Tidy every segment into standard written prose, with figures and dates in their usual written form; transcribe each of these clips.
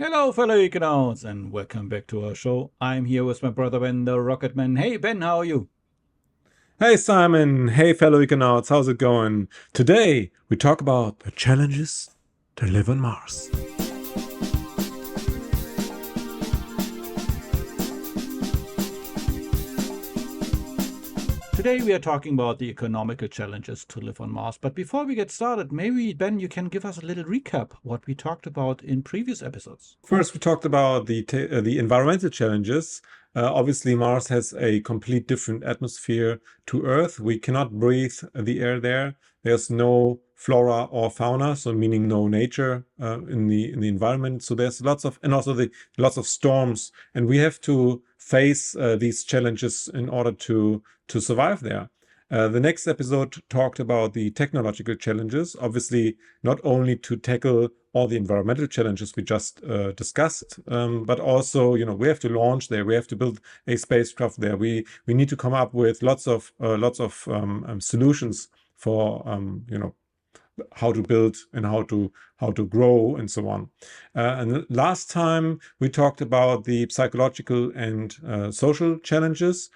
Hello, fellow Econauts, and welcome back to our show. I'm here with my brother Ben, the Rocketman. Hey, Ben, how are you? Hey Simon, hey fellow Econauts, how's it going? Today we talk about the challenges to live on Mars. Today we are talking about the economical challenges to live on Mars. But before we get started, maybe, Ben, you can give us a little recap what we talked about in previous episodes. First, we talked about the environmental challenges. Obviously, Mars has a complete different atmosphere to Earth. We cannot breathe the air there. There's no flora or fauna, so meaning no nature in the environment. So there's lots of and also the lots of storms, and we have to face these challenges in order to survive there. The next episode talked about the technological challenges, obviously, not only to tackle all the environmental challenges we just discussed, but also, we have to launch there. We have to build a spacecraft there. We need to come up with lots of solutions for, how to build and how to grow and so on. And last time we talked about the psychological and social challenges.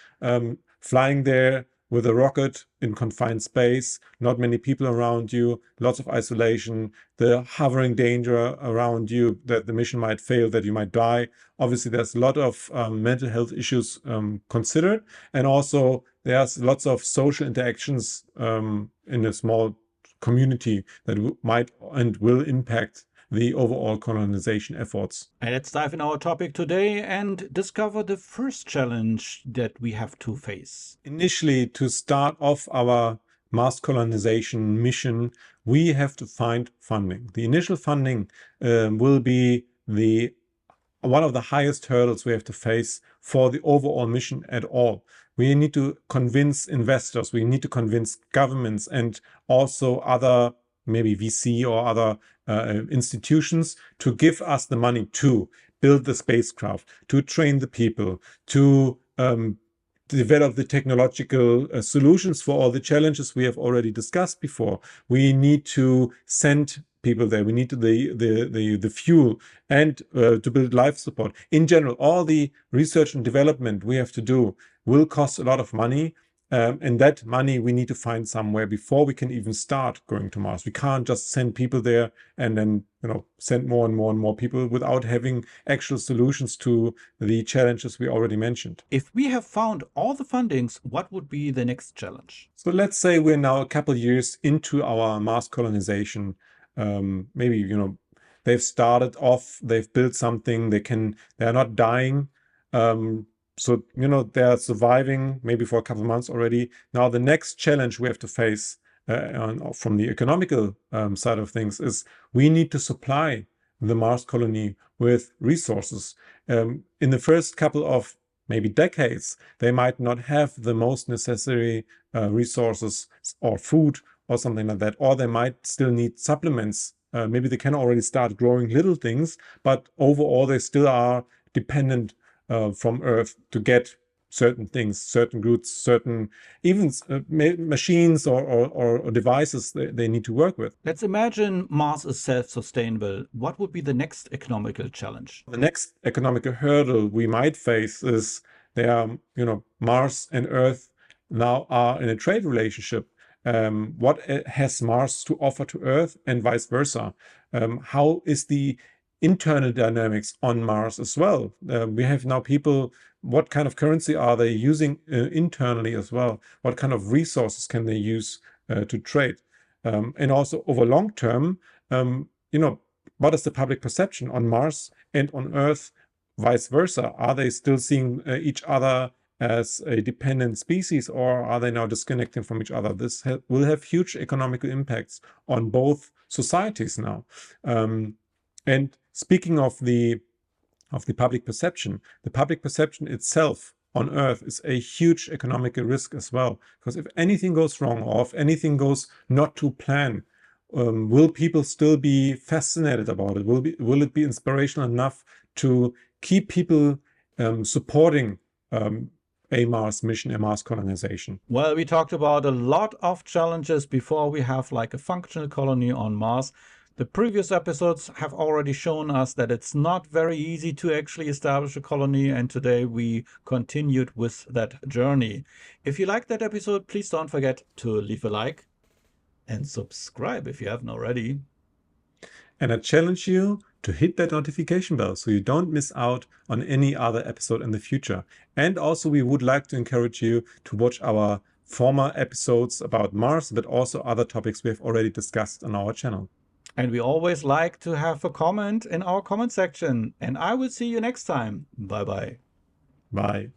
Flying there with a rocket in confined space, not many people around you, lots of isolation, the hovering danger around you that the mission might fail, that you might die. Obviously, there's a lot of mental health issues considered, and also there's lots of social interactions in a small community that might and will impact the overall colonization efforts. And let's dive in our topic today and discover the first challenge that we have to face. Initially, to start off our Mars colonization mission, we have to find funding. The initial funding will be one of the highest hurdles we have to face for the overall mission at all. We need to convince investors, we need to convince governments and also other, maybe VC or other institutions, to give us the money to build the spacecraft, to train the people, to develop the technological solutions for all the challenges we have already discussed before. We need to send people there. We need the fuel and to build life support. In general, all the research and development we have to do will cost a lot of money. And that money we need to find somewhere before we can even start going to Mars. We can't just send people there and then send more and more and more people without having actual solutions to the challenges we already mentioned. If we have found all the fundings, what would be the next challenge? So let's say we're now a couple years into our Mars colonization. Maybe they've started off, they've built something, they're not dying. So they're surviving maybe for a couple of months already. Now the next challenge we have to face from the economical side of things is we need to supply the Mars colony with resources. In the first couple of maybe decades, they might not have the most necessary resources or food or something like that, or they might still need supplements. Maybe they can already start growing little things, but overall they still are dependent from Earth to get certain things, certain goods, certain even machines or devices they need to work with. Let's imagine Mars is self-sustainable. What would be the next economical challenge? The next economical hurdle we might face is Mars and Earth now are in a trade relationship. What has Mars to offer to Earth and vice versa? How is the internal dynamics on Mars as well? We have now people, what kind of currency are they using internally as well? What kind of resources can they use to trade? And also over long term, what is the public perception on Mars and on Earth, vice versa? Are they still seeing each other as a dependent species, or are they now disconnecting from each other? This will have huge economical impacts on both societies now. And speaking of the public perception, the public perception itself on Earth is a huge economical risk as well. Because if anything goes wrong or if anything goes not to plan, will people still be fascinated about it? Will it be inspirational enough to keep people supporting a Mars mission, a Mars colonization? Well, we talked about a lot of challenges before we have like a functional colony on Mars. The previous episodes have already shown us that it's not very easy to actually establish a colony, and today we continued with that journey. If you liked that episode, please don't forget to leave a like and subscribe if you haven't already. And I challenge you to hit that notification bell so you don't miss out on any other episode in the future. And also, we would like to encourage you to watch our former episodes about Mars, but also other topics we have already discussed on our channel. And we always like to have a comment in our comment section. And I will see you next time. Bye-bye. Bye.